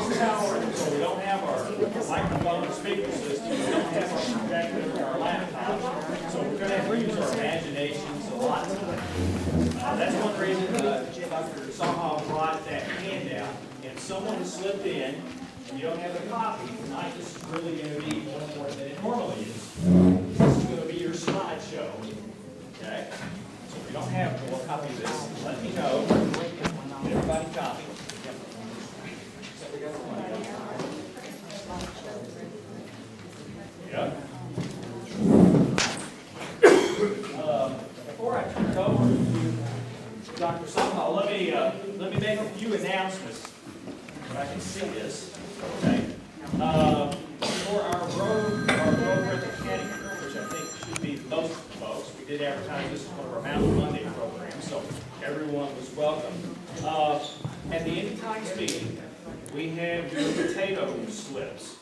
lost power, so we don't have our microphone and speaker system, we don't have our projector or our laptop, so we're going to have to use our imaginations a lot tonight. That's one reason Dr. Saha brought that handout. If someone slipped in and you don't have a copy, tonight this is really going to be more important than it normally is. This is going to be your slideshow. Okay? So if you don't have a copy of this, let me know. Get everybody a copy. Yep. Before I turn it over to Dr. Saha, let me make a few announcements. If I can see this. Okay. For our road mechanic, which I think should be most folks, we did advertise this as one of our Mountain Monday programs, so everyone was welcome. At the end times meeting, we have your potato slips.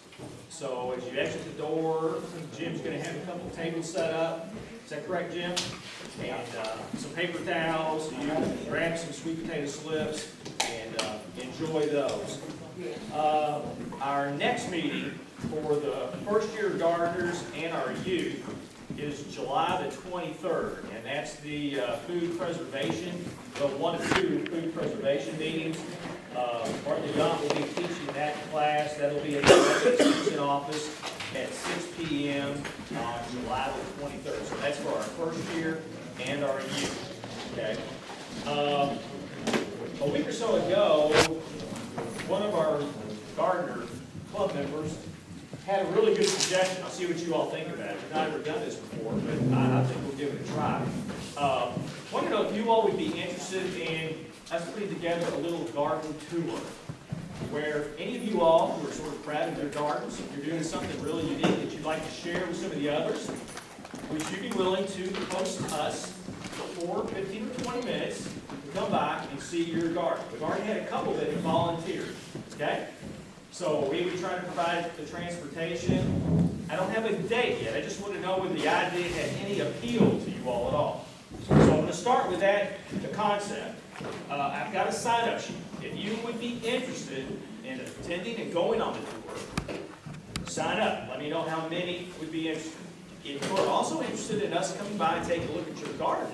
So as you exit the door, Jim's going to have a couple tables set up. Is that correct, Jim? And some paper towels. You can grab some sweet potato slips and enjoy those. Our next meeting for the first year gardeners and our youth is July the 23rd, and that's the food preservation, the 1 of 2 food preservation meetings. Bartley Don will be teaching that class. That'll be at the extension office at 6 p.m. on July the 23rd. So that's for our first year and our youth. Okay. A week or so ago, one of our gardener club members had a really good suggestion. I'll see what you all think about it. We've not ever done this before, but I think we'll give it a try. I want to know if you all would be interested in us putting together a little garden tour where any of you all who are sort of proud of your gardens, if you're doing something really unique that you'd like to share with some of the others, would you be willing to host us for 15 or 20 minutes to come by and see your garden? We've already had a couple that have volunteered, okay? So we would try to provide the transportation. I don't have a date yet. I just want to know whether the idea had any appeal to you all at all. So I'm going to start with that, the concept. I've got a sign-up sheet. If you would be interested in attending and going on the tour, sign up. Let me know how many would be interested. If you're also interested in us coming by and taking a look at your garden,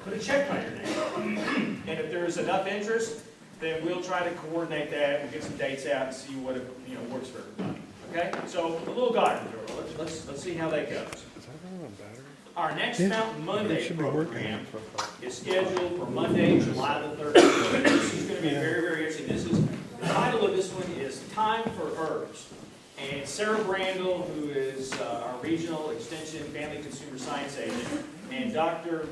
put a check by your name. And if there's enough interest, then we'll try to coordinate that. We'll get some dates out and see what works for everybody. Okay? So a little garden tour. Let's see how that goes. Our next Mountain Monday program is scheduled for Monday, July the 13th. This is going to be very, very interesting. The title of this one is Time for Herbs. And Sarah Brandel, who is our Regional Extension Family Consumer Science Agent, and Dr.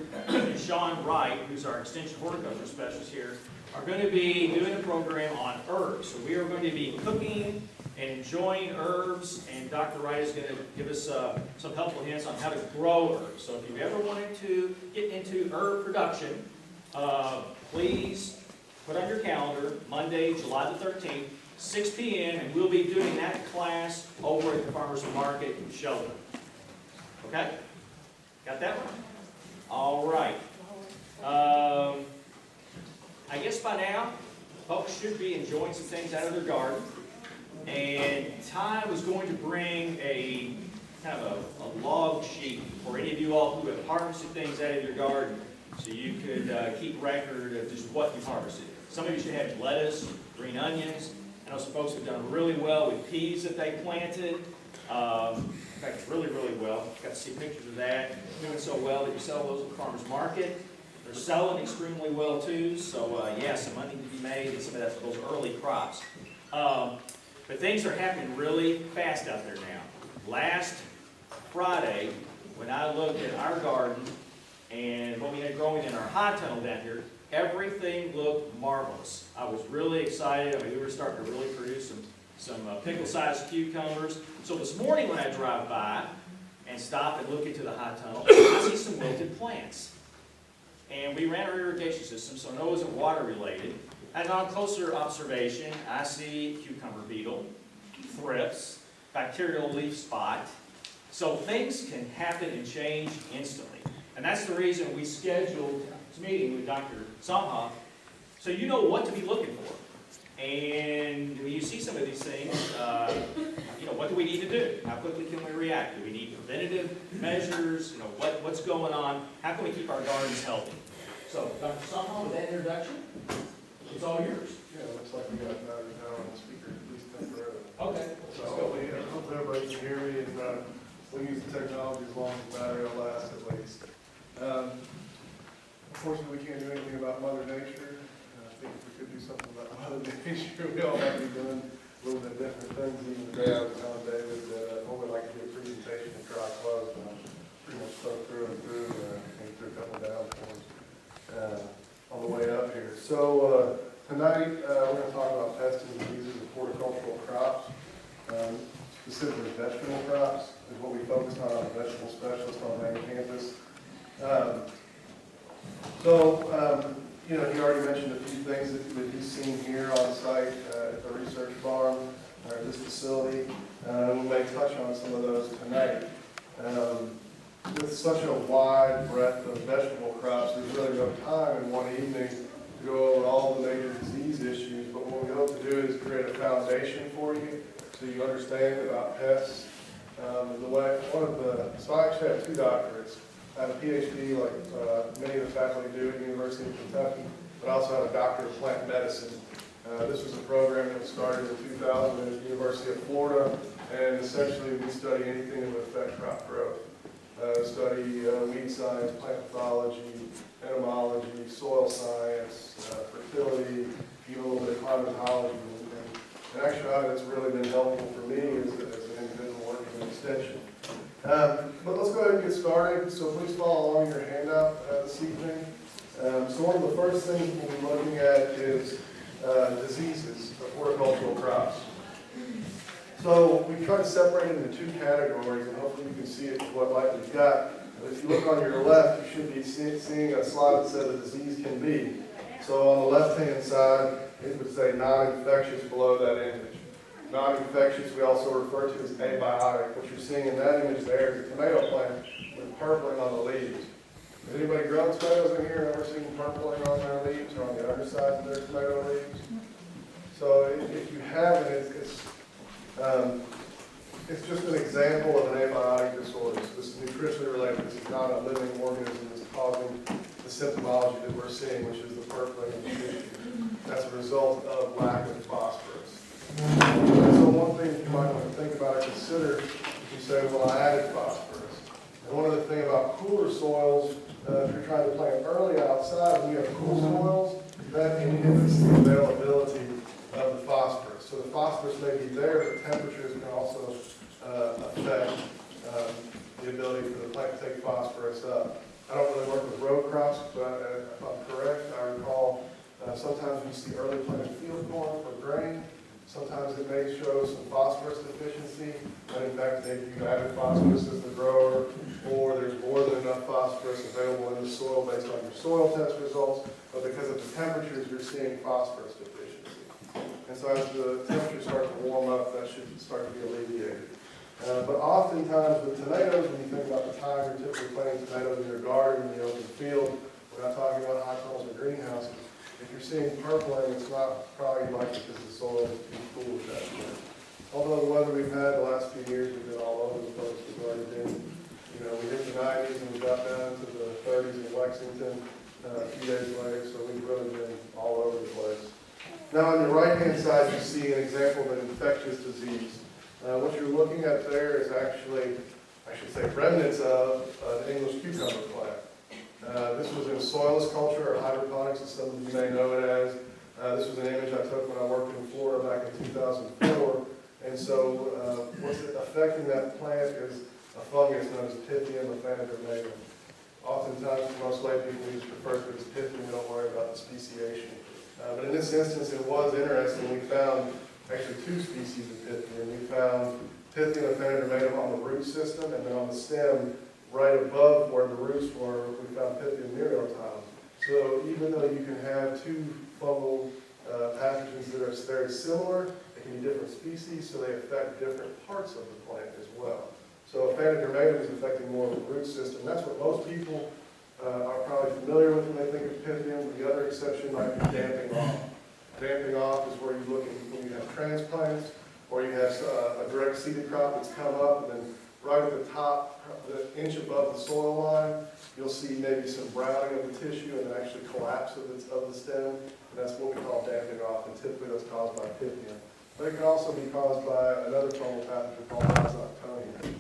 Sean Wright, who's our Extension Horticulture Specialist here, are going to be doing a program on herbs. So we are going to be cooking and enjoying herbs, and Dr. Wright is going to give us some helpful hints on how to grow herbs. So if you ever wanted to get into herb production, please put on your calendar Monday, July the 13th, 6 p.m., and we'll be doing that class over at the Farmers Market in Shelton. Okay? Got that one? All right. I guess by now, folks should be enjoying some things out of their garden. And Ty was going to bring a kind of a log sheet for any of you all who have harvested things out of your garden, so you could keep record of just what you've harvested. Some of you should have lettuce, green onions. I know some folks have done really well with peas that they planted. In fact, really, really well. Got to see pictures of that. Doing so well that you sell those at the farmer's market. They're selling extremely well too. So yeah, some money to be made in some of those early crops. But things are happening really fast out there now. Last Friday, when I looked at our garden and what we had growing in our high tunnel down here, everything looked marvelous. I was really excited. I mean, we were starting to really produce some pickle-sized cucumbers. So this morning when I drive by and stop and look into the high tunnel, I see some wilted plants. And we ran our irrigation system, so no, it wasn't water related. And on closer observation, I see cucumber beetle, thrips, bacterial leaf spot. So things can happen and change instantly. And that's the reason we scheduled this meeting with Dr. Saha, so you know what to be looking for. And when you see some react? Do we need preventative measures? You know, what's going on? How can we keep our gardens healthy? So, Dr. Sondheim, with that introduction, it's all yours. Yeah, it looks like we got battery power on the speaker, at least temporarily. Okay. So hopefully, hopefully everybody can hear me, and we'll use the technology as long as the battery will last at least. Unfortunately, we can't do anything about Mother Nature. I think if we could do something about Mother Nature, we all might be doing a little bit different things. Even today, I was telling David that I would like to do a presentation in dry clothes, and I'm pretty much stuck through and through. Came through a couple of downpours on the way up here. So tonight, we're going to talk about pests and diseases of horticultural crops. Specifically vegetable crops is what we focus on as a vegetable specialist on the main campus. You know, he already mentioned a few things that he's seen here on site at the research farm, or at this facility. We may touch on some of those tonight. With such a wide breadth of vegetable crops, there's really no time in one evening to go over all the major disease issues, but what we hope to do is create a foundation for you so you understand about pests. So I actually have 2 doctorates. I have a PhD, like many of the faculty do at the University of Kentucky, but I also have a doctor of plant medicine. This was a program that started in 2000 at the University of Florida, and essentially we study anything that would affect crop growth. Study weed science, plant pathology, entomology, soil science, fertility, even a little bit of climatology. And actually, that's really been helpful for me as an individual working in extension. But let's go ahead and get started. So please follow along your handout this evening. So one of the first things we'll be looking at is diseases of horticultural crops. So we try to separate it into 2 categories, and hopefully you can see it what light we've got. But if you look on your left, you should be seeing a slide that says a disease can be. So on the left-hand side, it would say non-infectious below that image. Non-infectious we also refer to as abiotic. What you're seeing in that image there is a tomato plant with purpling on the leaves. Has anybody grown tomatoes in here and ever seen purpling on their leaves or on the underside of their tomato leaves? So if you haven't, it's just an example of an abiotic disorder. So this is nutritionally related. This is not a living organism that's causing the symptomology that we're seeing, which is the purpling of the tissue. That's a result of lack of phosphorus. So one thing you might want to think about or consider is you say, well, I added phosphorus. And one other thing about cooler soils, if you're trying to plant early outside, when you have cool soils, that inhibits the availability of the phosphorus. So the phosphorus may be there, but temperatures can also affect the ability for the plant to take phosphorus up. I don't really work with row crops, but if I'm correct, I recall sometimes we see early planted field corn for grain. Sometimes it may show some phosphorus deficiency, and in fact, maybe you added phosphorus as the grower, or there's more than enough phosphorus available in the soil based on your soil test results, but because of the temperatures, you're seeing phosphorus deficiency. And so as the temperatures start to warm up, that should start to be alleviated. But oftentimes with tomatoes, when you think about the time you're typically planting tomatoes in your garden, in the open field, we're not talking about high tunnels or greenhouses. If you're seeing purpling, it's not probably likely because the soil is too cool at that point. Although the weather we've had the last few years has been all over the place. We've already been, you know, we hit the 90s and we got down to the 30s in Lexington a few days later, so we've really been all over the place. Now on the right-hand side, you see an example of an infectious disease. What you're looking at there is actually, I should say, remnants of an English cucumber plant. This was in soilless culture, or hydroponics, as some of you may know it as. This was an image I took when I worked in Florida back in 2004. And so what's affecting that plant is a fungus known as Pythium aphanetromatum. Oftentimes, for most lay people, we just refer to it as Pythium. We don't worry about the speciation. But in this instance, it was interesting. We found actually 2 species of Pythium. We found Pythium aphanetromatum on the root system, and then on the stem, right above where the roots were, we found Pythium myriotum. So even though you can have 2 fungal pathogens that are very similar, they can be different species, so they affect different parts of the plant as well. So aphanetromatum is affecting more of the root system. That's what most people are probably familiar with when they think of Pythium. The other exception might be damping off. Damping off is where you look at when you have transplants, or you have a direct seeded crop that's come up and then right at the top, the inch above the soil line, you'll see maybe some browning of the tissue and then actually collapse of the stem. And that's what we call damping off, and typically that's caused by Pythium. But it can also be caused by another fungal pathogen called Rhizoctonia.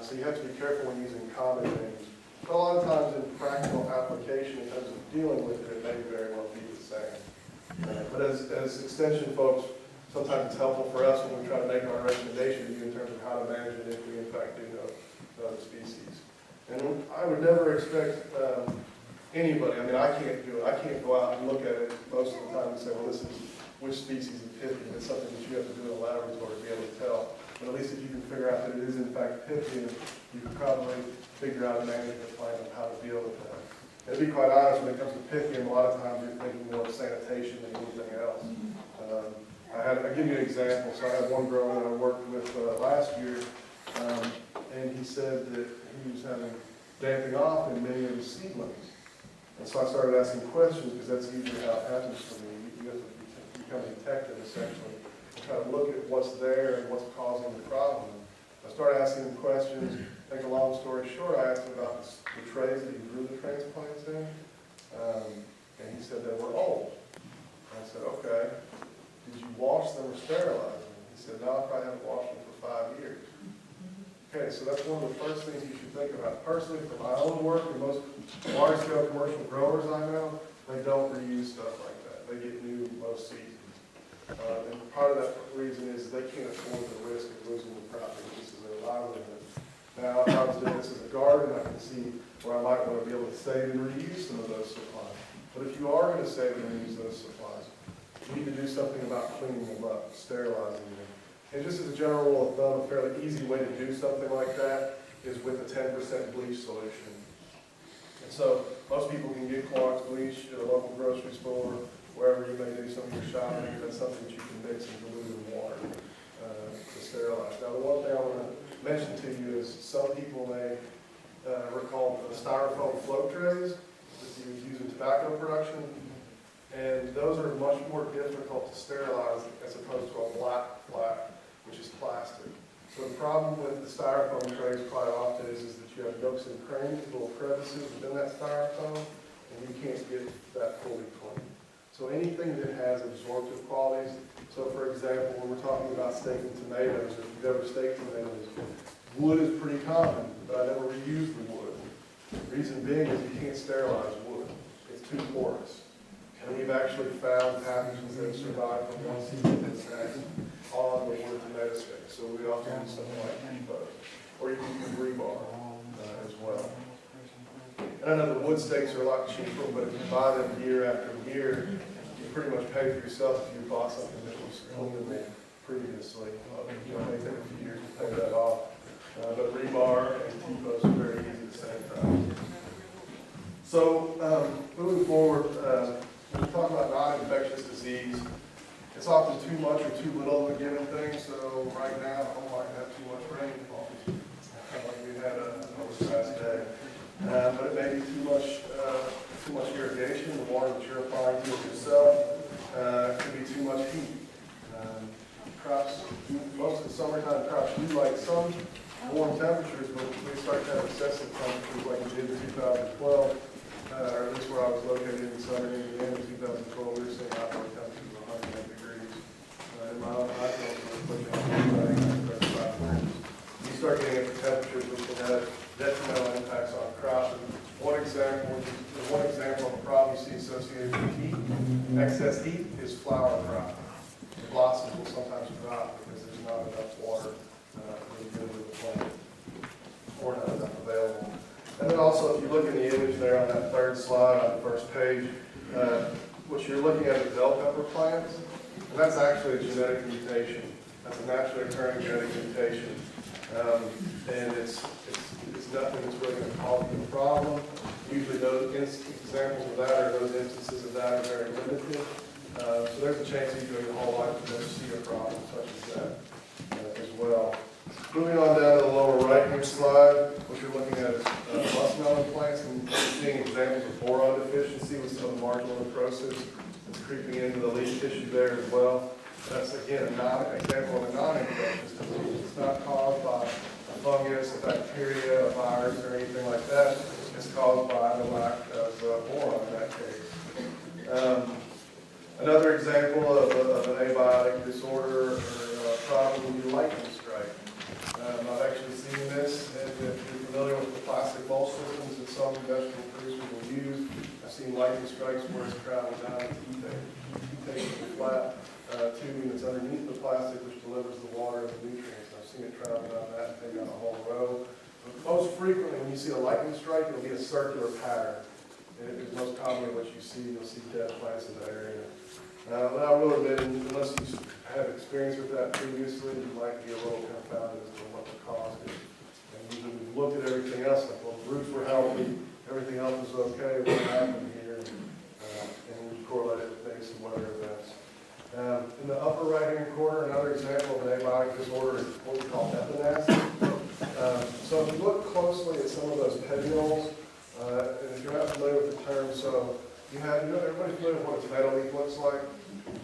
So you have to be careful when using common names. But a lot of times in practical application, in terms of dealing with it, it may very well be the same. But as extension folks, sometimes it's helpful for us when we try to make our recommendation to you in terms of how to manage it if we in fact do know the species. And I would never expect anybody, I mean, I can't do it. I can't go out and look at it most of the time and say, well, this is which species of Pythium. It's something that you have to do in a laboratory to be able to tell. But at least if you can figure out that it is in fact Pythium, you can probably figure out a management plan of how to deal with that. And to be quite honest, when it comes to Pythium, a lot of times you're thinking more of sanitation than anything else. I'll give you an example. So I had one grower that I worked with last year, and he said that he was having damping off in many of his seedlings. And so I started asking questions, because that's usually how it happens for me. You have to become a detective, essentially, and try to look at what's there and what's causing the problem. I started asking him questions. Make a long story short, I asked him about the trays that he grew the transplants in, and he said they were old. And I said, okay, did you wash them or sterilize them? He said, no, I probably haven't washed them for 5 years. Okay, so that's one of the first things you should think about. Personally, for my own work, and most large-scale commercial growers I know, they don't reuse stuff like that. They get new most seasons. And part of that reason is they can't afford the risk of losing the property. This is their livelihood. Now, if I was doing this as a garden, I can see where I might want to be able to save and reuse some of those supplies. But if you are going to save and reuse those supplies, you need to do something about cleaning them up, sterilizing them. And just as a general rule of thumb, a fairly easy way to do something like that is with a 10% bleach solution. And so most people can get Clorox bleach at a local grocery store, wherever you may do some of your shopping. That's something that you can mix and dilute in water to sterilize. Now, the one thing I want to mention to you is some people may recall the styrofoam float trays that you use in tobacco production. And those are much more difficult to sterilize as opposed to a black flat, which is plastic. So the problem with the styrofoam trays quite often is that you have nooks and crannies, little crevices within that styrofoam, and you can't get that fully clean. So anything that has absorptive qualities, so for example, when we're talking about staking tomatoes, if you've ever staked tomatoes, wood is pretty common, but I never reuse the wood. The reason being is you can't sterilize wood. It's too porous. And we've actually found pathogens that have survived from one season to the next on the wood tomato stake. So we often use something like T-Post, or you can use rebar as well. And I know the wood stakes are a lot cheaper, but if you buy them year after year, you pretty much pay for yourself if you bought something that was cleaned previously. It may take a few years to pay that off. But rebar and T-Post are very easy to save time. So moving forward, when we talk about non-infectious disease, it's often too much or too little of a given thing. So right now, I might have too much rainfall, like we had over the past day. But it may be too much irrigation. The water that you're applying to it yourself could be too much heat. Crops, most of the summertime crops do like some warm temperatures, but we start to have excessive temperatures like we did in 2012. Or at least where I was located in southern Indiana in 2012, we were seeing outdoor temperatures of 108 degrees. In my own house, I was pushing 35 degrees. You start getting into temperatures which can have detrimental impacts on crops. And one example of a problem you see associated with heat, excess heat, is flower crop. The blossoms will sometimes drop because there's not enough water for the good of the plant, or not enough available. And then also, if you look in the image there on that third slide on the first page, what you're looking at is bell pepper plants. And that's actually a genetic mutation. That's a naturally occurring genetic mutation. And it's nothing that's really going to cause you a problem. Usually those examples of that, or those instances of that, are very limited. So there's a chance that during your whole life you'll never see a problem such as that as well. Moving on down to the lower right-hand slide, what you're looking at is muskmelon plants, and seeing examples of boron deficiency with some of the marginal necrosis that's creeping into the leaf tissue there as well. That's, again, an example of a non-infectious disease. It's not caused by a a fungus, a bacteria, a virus, or anything like that. It's caused by the lack of boron in that case. Another example of an abiotic disorder or problem would be lightning strike. I've actually seen this, and if you're familiar with the plastic mulch systems that some vegetable producers will use, I've seen lightning strikes where it's traveling down into ethane. Ethane is a flat tubing that's underneath the plastic which delivers the water and the nutrients. I've seen it travel down that and take out a whole row. But most frequently, when you see a lightning strike, it'll be a circular pattern. It is most commonly what you see. You'll see dead plants in that area. But I will admit, unless you have experience with that previously, you might be a little confounded as to what the cause is. And usually we've looked at everything else, like, well, the roots were healthy, everything else was okay, what happened here? And we correlate it with maybe some weather events. In the upper right-hand corner, another example of an abiotic disorder is what we call epinasty. So if you look closely at some of those petioles, and if you're not familiar with the term, so everybody's familiar with what a tomato leaf looks like?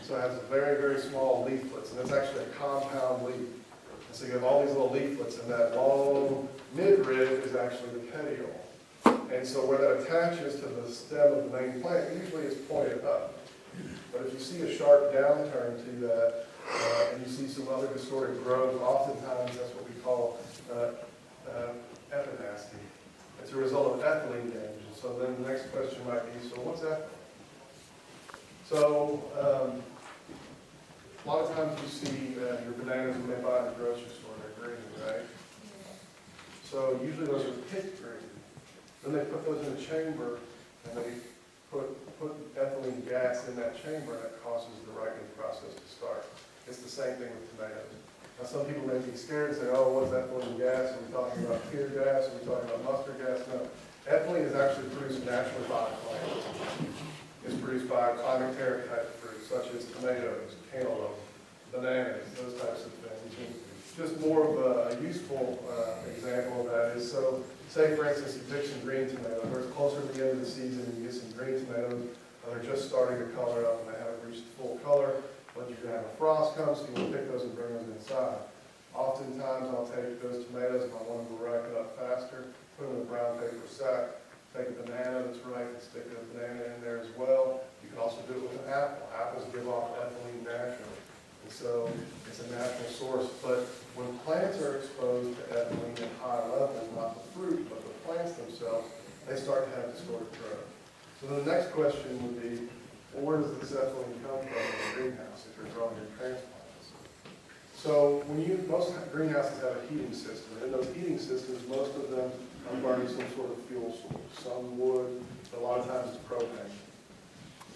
So it has very, very small leaflets, and it's actually a compound leaf. And so you have all these little leaflets, and that long midrib is actually the petiole. And so where that attaches to the stem of the main plant, usually it's pointed up. But if you see a sharp downturn to that, and you see some other distorted growth, oftentimes that's what we call epinasty. It's a result of ethylene damage. So then the next question might be, so what's ethylene? So a lot of times you see your bananas when they buy at the grocery store, they're green, right? So usually those are picked green. Then they put those in a chamber and they put ethylene gas in that chamber, and that causes the ripening process to start. It's the same thing with tomatoes. Now some people may be scared and say, oh, what's ethylene gas? Are we talking about tear gas? Are we talking about mustard gas? No. Ethylene is actually produced naturally by plants. It's produced by climacteric type of fruits, such as tomatoes, cantaloupe, bananas, those types of things. And just more of a useful example of that is, so say for instance you pick some green tomatoes, or it's closer to the end of the season and you get some green tomatoes, and they're just starting to color up and they haven't reached full color, but you're going to have a frost come, so you want to pick those and bring them inside. Oftentimes I'll take those tomatoes if I want them to ripen up faster, put them in a brown paper sack, take a banana that's ripe and stick a banana in there as well. You can also do it with an apple. Apples give off ethylene naturally. And so it's a natural source. But when plants are exposed to ethylene at high levels, not the fruit, but the plants themselves, they start to have distorted growth. So the next question would be, well, where does this ethylene come from in the greenhouse if you're growing your transplants? So most greenhouses have a heating system. And in those heating systems, most of them are burning some sort of fuel source, some wood, but a lot of times it's propane.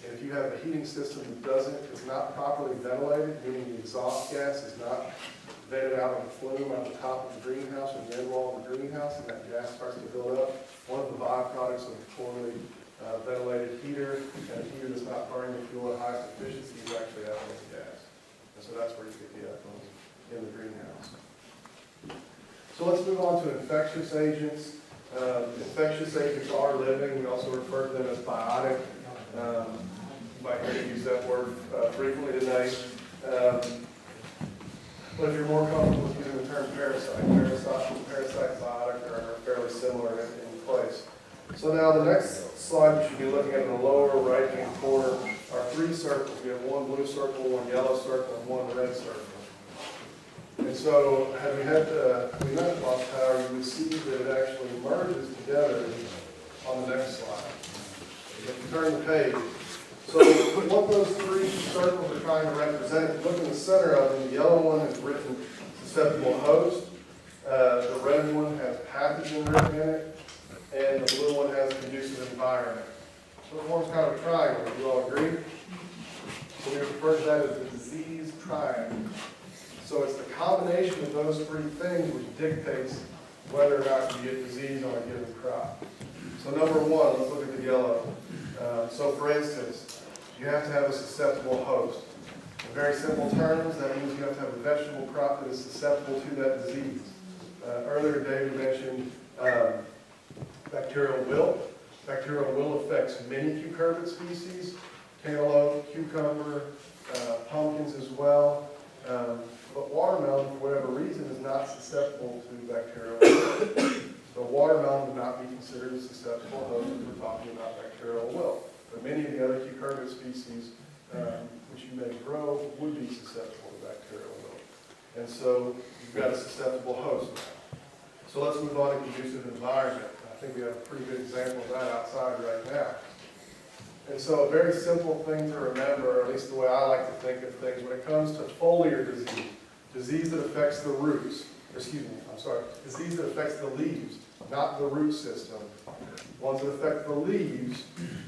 And if you have a heating system that is not properly ventilated, meaning the exhaust gas is not vented out on the flume out the top of the greenhouse or the end wall of the greenhouse, and that gas starts to build up, one of the byproducts of a poorly ventilated heater and a heater that's not burning the fuel at highest efficiency is actually ethylene gas. And so that's where you get the ethylene in the greenhouse. So let's move on to infectious agents. Infectious agents are living. We also refer to them as biotic. You might hear me use that word frequently today. But if you're more comfortable with using the term parasite, parasite biotic are fairly similar in place. So now the next slide you should be looking at in the lower right-hand corner are three circles. We have one blue circle, one yellow circle, and one red circle. And so, had we not lost power, you would see that it actually merges together on the next slide. If you turn the page. So what those three circles are trying to represent, if you look in the center of them, the yellow one is written susceptible host, the red one has pathogen written in it, and the blue one has conducive environment. So it forms kind of a triangle, do you all agree? So we refer to that as the disease triangle. So it's the combination of those three things which dictates whether or not you get disease on a given crop. So number one, let's look at the yellow. So for instance, you have to have a susceptible host. In very simple terms, that means you have to have a vegetable crop that is susceptible to that disease. Earlier David mentioned bacterial wilt. Bacterial wilt affects many cucurbit species, cantaloupe, cucumber, pumpkins as well. But watermelon, for whatever reason, is not susceptible to bacterial we're talking about bacterial wilt. But many of the other cucurbit species, which you may grow, would be susceptible to bacterial wilt. And so you've got a susceptible host now. So let's move on to conducive environment. I think we have a pretty good example of that outside right now. And so a very simple thing to remember, or at least the way I like to think of things, when it comes to foliar disease, disease that affects the roots, disease that affects the leaves, not the root system. Ones that affect the leaves,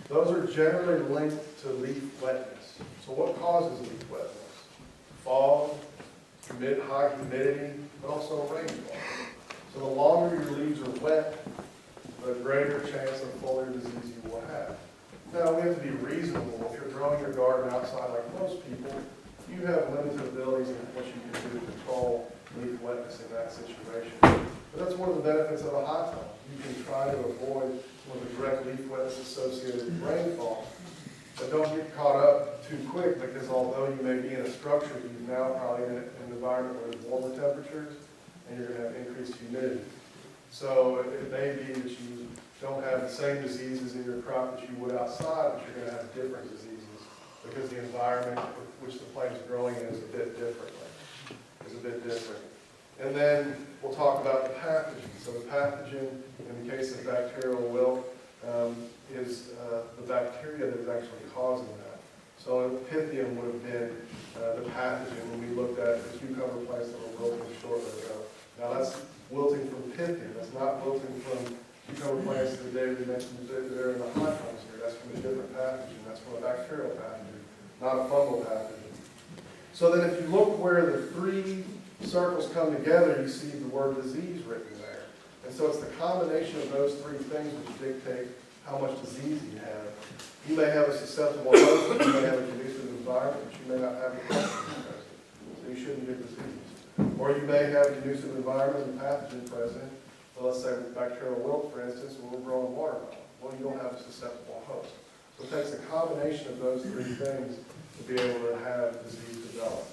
those are generally linked to leaf wetness. So what causes leaf wetness? Fog, high humidity, but also rainfall. So the longer your leaves are wet, the greater chance of foliar disease you will have. Now, we have to be reasonable. If you're growing your garden outside like most people, you have limited abilities in what you can do to control leaf wetness in that situation. But that's one of the benefits of a hot tub. You can try to avoid some of the direct leaf wetness associated with rainfall. But don't get caught up too quick, because although you may be in a structure, you're now probably in an environment where there's warmer temperatures and you're going to have increased humidity. So it may be that you don't have the same diseases in your crop that you would outside, but you're going to have different diseases because the environment which the plant is growing in is a bit different. And then we'll talk about the pathogen. So the pathogen, in the case of bacterial wilt, is the bacteria that is actually causing that. So Pythium would have been the pathogen when we looked at the cucumber plants that were wilting shortly ago. Now that's wilting from Pythium. That's not wilting from cucumber plants that David mentioned that are in the hot homes here. That's from a different pathogen. That's from a bacterial pathogen, not a fungal pathogen. So then if you look where the three circles come together, you see the word disease written there. And so it's the combination of those three things which dictate how much disease you have. You may have a susceptible host, you may have a conducive environment, but you may not have a pathogen present. So you shouldn't get disease. Or you may have a conducive environment and pathogen present. So let's say bacterial wilt, for instance, when we're growing watermelon. Well, you don't have a susceptible host. So it takes a combination of those three things to be able to have disease develop,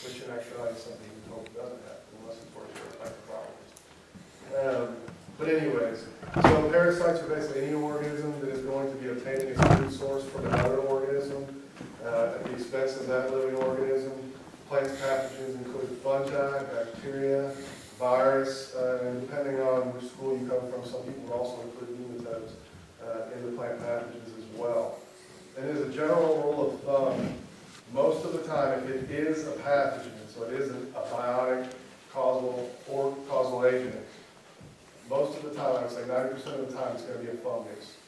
which in actuality is something we hope doesn't happen unless, of course, there are type of problems. But anyways, so parasites are basically any organism that is going to be obtaining its food source from another organism at the expense of that living organism. Plants pathogens include fungi, bacteria, virus, and depending on which school you come from, some people also include nematodes in the plant pathogens as well. And as a general rule of thumb, most of the time, if it is a pathogen, so it isn't a biotic causal agent, most of the time, I would say 90% of the time, it's going to be a fungus.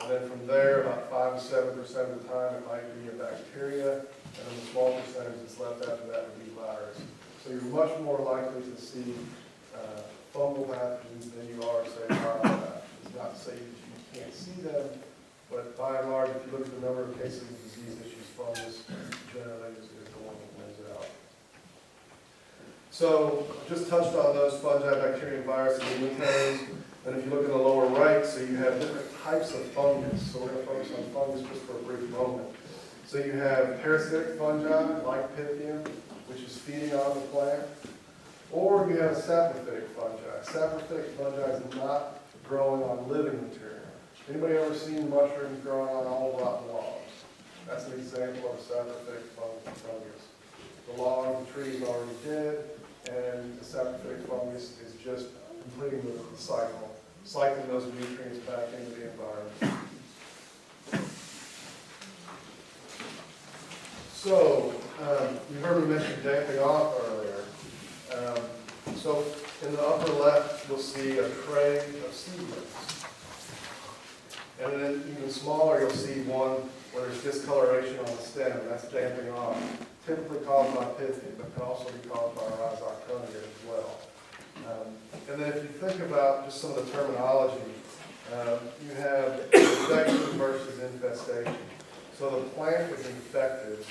And then from there, about 5 to 7% of the time, it might be a bacteria, and then the small percentage that's left after that would be virus. So you're much more likely to see fungal pathogens than you are, say, viral pathogens. It's not to say that you can't see them, but by and large, if you look at the number of cases of disease issues, fungus generally is the one that wins out. So just touched on those fungi, bacteria, and virus, and nematodes. And if you look in the lower right, so you have different types of fungus. So we're going to focus on fungus just for a brief moment. So you have parasitic fungi, like Pythium, which is feeding on the plant. Or you have saprophytic fungi. Saprophytic fungi is not growing on living material. Anybody ever seen mushrooms growing on old rotten logs? That's an example of a saprophytic fungus. The log, the tree is already dead, and the saprophytic fungus is just completing the cycle, cycling those nutrients back into the environment. So, you heard me mention damping off earlier. So, in the upper left, you'll see a tray of seedlings. And then even smaller, you'll see one where there's discoloration on the stem, and that's damping off. Typically caused by Pythium, but can also be caused by Rhizoctonia as well. And then if you think about just some of the terminology, you have infection versus infestation. So the plant is infected,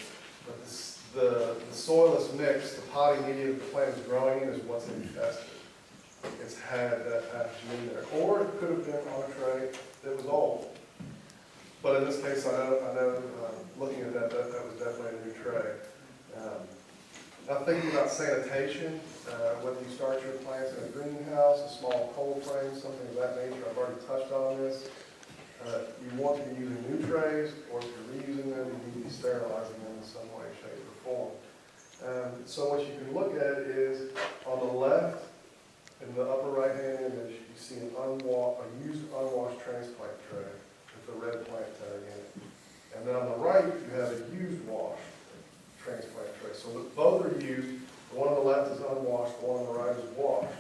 but the soil is mixed. The potting media that the plant is growing in is what's infested. It's had that pathogen in there. Or it could have been on a tray that was old. But in this case, I know looking at that was definitely a new tray. Now thinking about sanitation, whether you start your plants in a greenhouse, a small cold frame, something of that nature, I've already touched on this. You want to be using new trays, or if you're reusing them, you need to be sterilizing them in some way, shape, or form. So what you can look at is, on the left, in the upper right-hand image, you see a used unwashed transplant tray with the red plant tag in it. And then on the right, you have a used wash transplant tray. So both are used. The one on the left is unwashed, the one on the right is washed.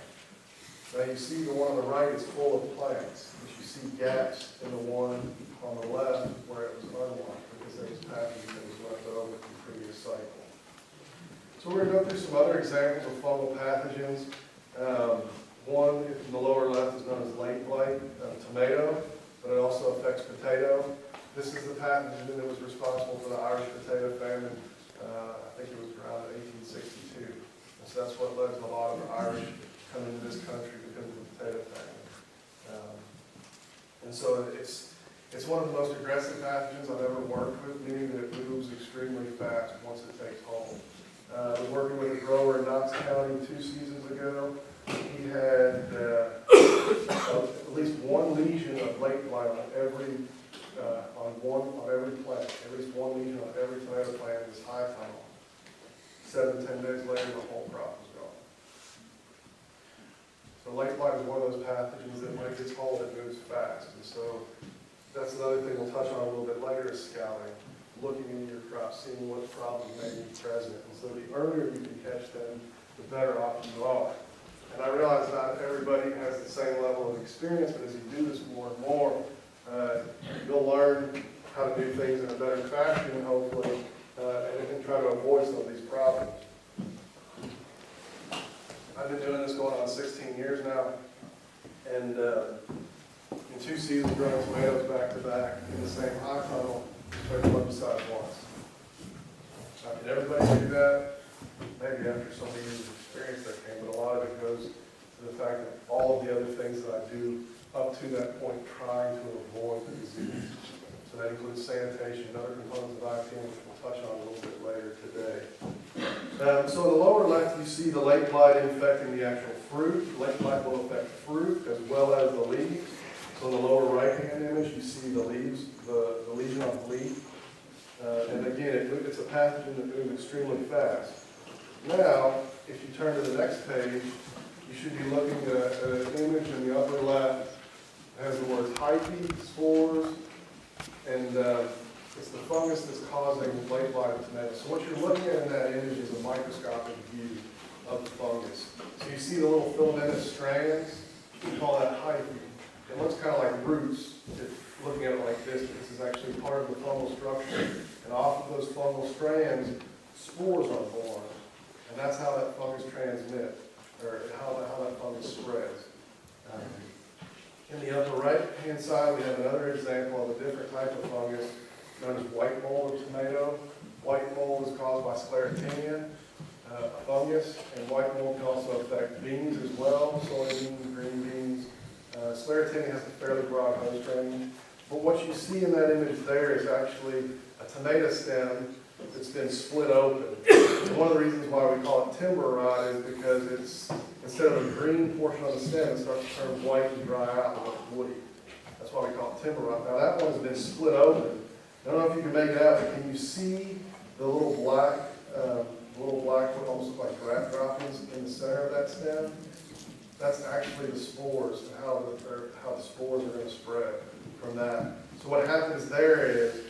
Now you see the one on the right is full of plants, but you see gaps in the one on the left where it was unwashed because there was packaging that was left over from the previous cycle. So we're going to go through some other examples of fungal pathogens. One in the lower left is known as late blight tomato, but it also affects potato. This is the pathogen that was responsible for the Irish potato famine. I think it was around 1862. And so that's what led to a lot of the Irish coming to this country because of the potato famine. And so it's one of the most aggressive pathogens I've ever worked with, meaning that it moves extremely fast once it takes hold. I was working with a grower in Knox County 2 seasons ago. He had at least one lesion of late blight on every plant. At least one lesion on every tomato plant in this high tunnel. 7 to 10 days later, the whole crop was gone. So late blight is one of those pathogens that when it gets hold, it moves fast. And so that's another thing we'll touch on a little bit later is scouting. Looking into your crop, seeing what problems may be present. And so the earlier you can catch them, the better off you are. And I realize not everybody has the same level of experience, but as you do this more and more, you'll learn how to do things in a better fashion, hopefully, and try to avoid some of these problems. I've been doing this going on 16 years now, and in 2 seasons growing tomatoes back to back in the same high tunnel, took besides once. Now, can everybody do that? Maybe after so many years of experience that came, but a lot of it goes to the fact that all of the other things that I do up to that point trying to avoid the disease. So that includes sanitation and other components of IPM, which we'll touch on a little bit later today. So in the lower left, you see the late blight infecting the actual fruit. Late blight will affect fruit as well as the leaves. So in the lower right-hand image, you see the leaves, the lesion on the leaf. And again, it's a pathogen that moves extremely fast. Now, if you turn to the next page, you should be looking at an image in the upper left. It has the words hyphae, spores, and it's the fungus that's causing late blight of tomatoes. So what you're looking at in that image is a microscopic view of the fungus. So you see the little filamentous strands, we call that hyphae. It looks kind of like roots if looking at it like this, but this is actually part of the fungal structure. And off of those fungal strands, spores are born. And that's how that fungus transmits, or how that fungus spreads. In the upper right-hand side, we have another example of a different type of fungus known as white mold of tomato. White mold is caused by Sclerotinia, a fungus, and white mold can also affect beans as well, soybeans, green beans. Sclerotinia has a fairly broad host range. But what you see in that image there is actually a tomato stem that's been split open. And one of the reasons why we call it timber rot is because it's, instead of a green portion of the stem, it starts to turn white and dry out and look woody. That's why we call it timber rot. Now that one's been split open. I don't know if you can make it out, but can you see the little black, what almost look like rat droppings in the center of that stem? That's actually the spores and how the spores are going to spread from that. So what happens there is,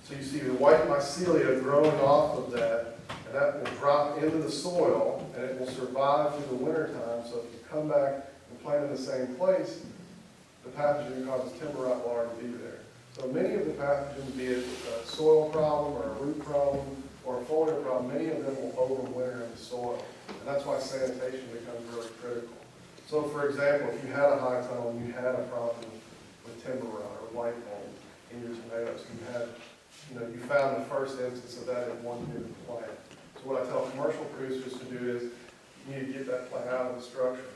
so you see the white mycelia growing off of that, and that will drop into the soil, and it will survive through the winter time. So if you come back and plant in the same place, the pathogen that causes timber rot will already be there. So many of the pathogens, be it a soil problem or a root problem or a foliar problem, many of them will overwinter in the soil. And that's why sanitation becomes really critical. So for example, if you had a high tunnel and you had a problem with timber rot or white mold in your tomatoes, you found the first instance of that in one given plant. So what I tell commercial producers to do is you need to get that plant out of the structure.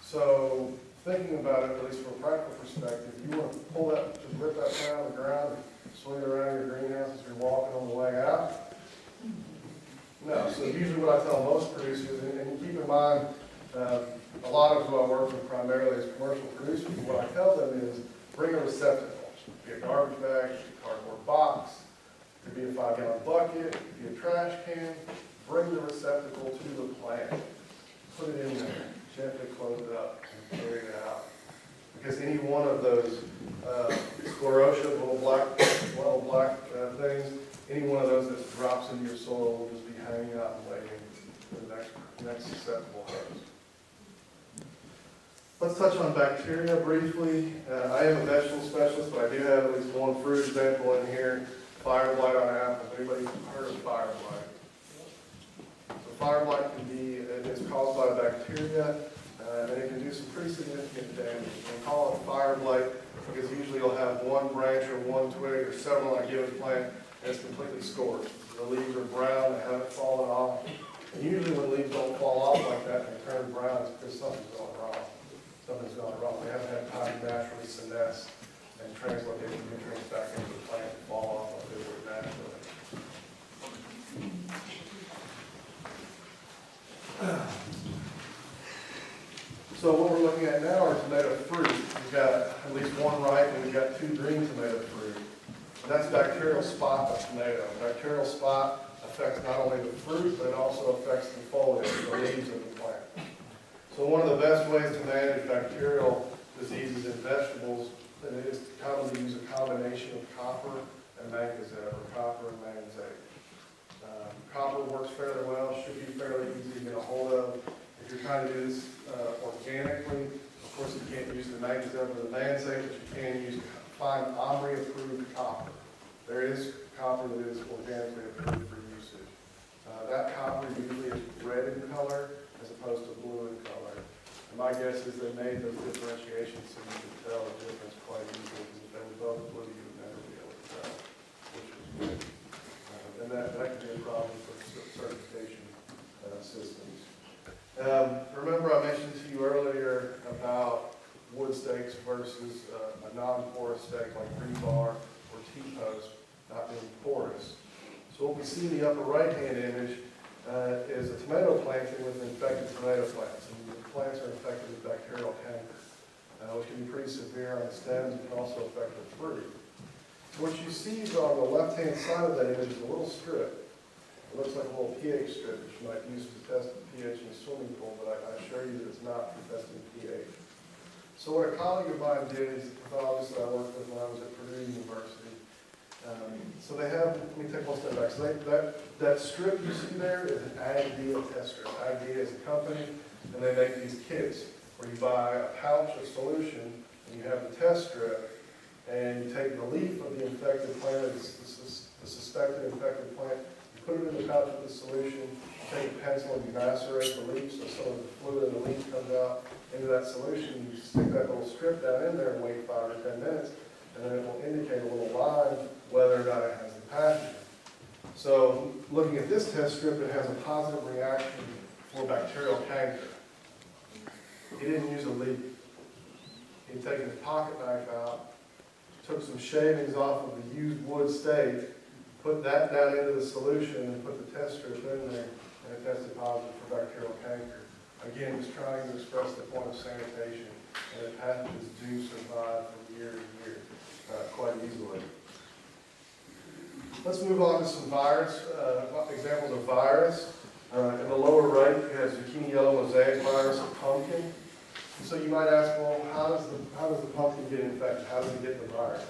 So thinking about it, at least from a practical perspective, you want to rip that plant out of the ground and swing it around your greenhouse as you're walking on the way out? No. So usually what I tell most producers, and keep in mind, a lot of who I work with primarily as commercial producers, what I tell them is bring a receptacle. It could be a garbage bag, it could be a cardboard box, it could be a 5-gallon bucket, it could be a trash can. Bring the receptacle to the plant. Put it in there, gently close it up, and carry it out. Because any one of those sclerotia, little black things, any one of those that drops into your soil will just be hanging out and waiting for the next susceptible host. Let's touch on bacteria briefly. I am a vegetable specialist, but I do have at least one fruit example in here. Fire blight on apples. Anybody heard of fire blight? So fire blight it's caused by bacteria, and it can do some pretty significant damage. We call it fire blight because usually you'll have one branch or one twig or several on a given plant and it's completely scorched. The leaves are brown, they haven't fallen off. And usually when leaves don't fall off like that and they turn brown, it's because something's going wrong. Something's gone wrong. They haven't had time to naturally senesce and translocate the nutrients back into the plant and fall off like they would naturally. So what we're looking at now are tomato fruit. We've got at least one ripe and we've got 2 green tomato fruit. And that's bacterial spot of tomato. Bacterial spot affects not only the fruit, but it also affects the foliage, the leaves of the plant. So one of the best ways to manage bacterial diseases in vegetables is to commonly use a combination of copper and mancozeb, or copper and manganese. Copper works fairly well, should be fairly easy to get a hold of. If you're trying to do this organically, of course you can't use the mancozeb or the manganese, but you can use fine OMRI-approved copper. There is copper that is organically approved for usage. That copper usually is red in color as opposed to blue in color. And my guess is they made those differentiations so you could tell the difference quite easily, because if they were both blue, you would never be able to tell, which is good. And that could be a problem for certification systems. Remember I mentioned to you earlier about wood stakes versus a non-porous stake like rebar or T-post not being porous. So what we see in the upper right-hand image is a tomato planting with infected tomato plants. And the plants are infected with bacterial canker, which can be pretty severe on the stems and can also affect the fruit. So what you see on the left-hand side of that image is a little strip. It looks like a little pH strip that you might use to test the pH in a swimming pool, but I assure you that it's not for testing pH. So what a colleague of mine did, he's a pathologist that I worked with when I was at Purdue University. So they have, let me take one step back. So that strip you see there is an Agdia test strip. Agdia is a company, and they make these kits where you buy a pouch of solution, and you have the test strip, and you take the leaf of the infected plant, the suspected infected plant, you put it in the pouch with the solution, you take a pencil and you macerate the leaf so some of the fluid in the leaf comes out into that solution. You stick that little strip down in there and wait 5 or 10 minutes, and then it will indicate a little line whether or not it has the pathogen. So looking at this test strip, it has a positive reaction for bacterial canker. He didn't use a leaf. He'd taken his pocket knife out, took some shavings off of the used wood stake, put that down into the solution and put the test strip in there, and it tested positive for bacterial canker. Again, just trying to express the point of sanitation, and that pathogens do survive from year to year quite easily. Let's move on to some virus, examples of virus. In the lower right, you have zucchini yellow mosaic virus of pumpkin. And so you might ask, well, how does the pumpkin get infected? How does it get the virus?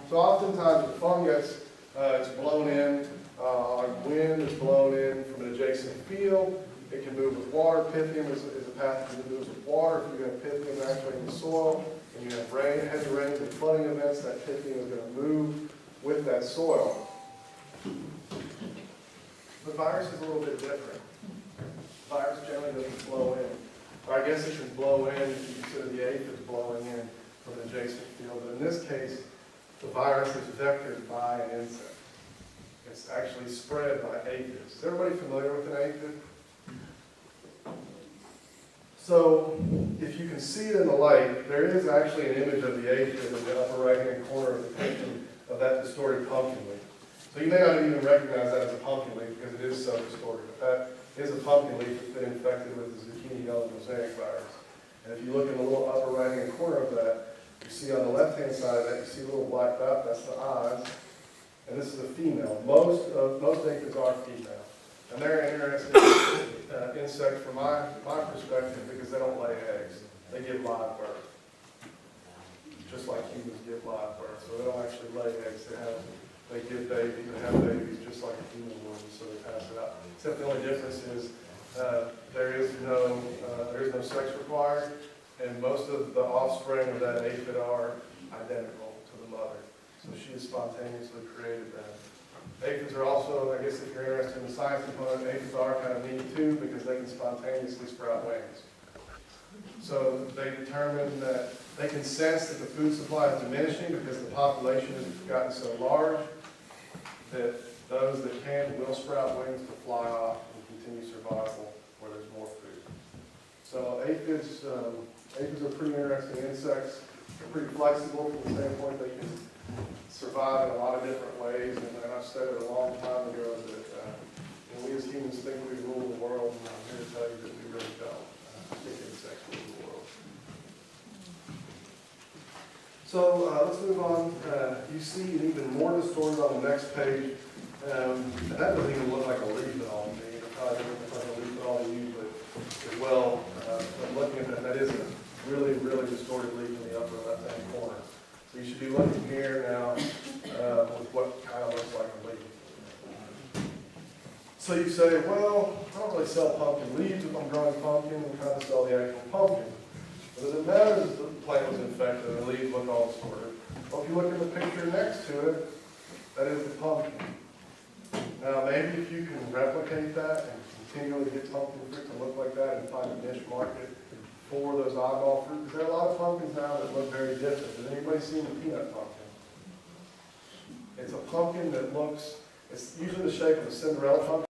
So oftentimes with fungus, it's blown in on wind, it's blown in from an adjacent field. It can move with water. Pythium is a pathogen that moves with water. If you have pythium actually in the soil, and you have rain, heavy rains and flooding events, that pythium is going to move with that soil. The virus is a little bit different. The virus generally doesn't blow in. Or I guess it can blow in if you consider the aphids blowing in from an adjacent field. But in this case, the virus is vectored by an insect. It's actually spread by aphids. Is everybody familiar with an aphid? So if you can see it in the light, there is actually an image of the aphid in the upper right-hand corner of the picture of that distorted pumpkin leaf. So you may not even recognize that as a pumpkin leaf because it is so distorted. But that is a pumpkin leaf that's been infected with the zucchini yellow mosaic virus. And if you look in the little upper right-hand corner of that, You see on the left-hand side of that, you see a little black dot, that's the eyes, and this is a female. Most aphids are female, and they're an interesting insect from my perspective because they don't lay eggs. They give live birth, just like humans give live birth. So they don't actually lay eggs. They give babies, they have babies just like a human would, so they pass it out. Except the only difference is there is no sex required, and most of the offspring of that aphid are identical to the mother. So she has spontaneously created them. Aphids are also, I guess if you're interested in the science component, aphids are kind of neat too because they can spontaneously sprout wings. So they determine that they can sense that the food supply is diminishing because the population has gotten so large that those that can will sprout wings to fly off and continue survival where there's more food. So aphids are pretty interesting insects. They're pretty flexible from the standpoint they can survive in a lot of different ways. And I've said it a long time ago that we as humans think we rule the world, and I'm here to tell you that we really don't. I think insects rule the world. So let's move on. You see even more distorted on the next page. And that doesn't even look like a leaf at all to me. It probably doesn't look like a leaf at all to you, but as well, I'm looking at that. That is a really, really distorted leaf in the upper left-hand corner. So you should be looking here now with what kind of looks like a leaf. So you say, well, I don't really sell pumpkin leaves if I'm growing pumpkin. I'm trying to sell the actual pumpkin. But does it matter if the plant was infected and the leaves look all distorted? Well, if you look at the picture next to it, that is the pumpkin. Now, maybe if you can replicate that and continually get pumpkin fruit to look like that and find a niche market for those oddball fruit, because there are a lot of pumpkins now that look very different. Has anybody seen the peanut pumpkin? It's a pumpkin that looks, it's usually the shape of a Cinderella pumpkin.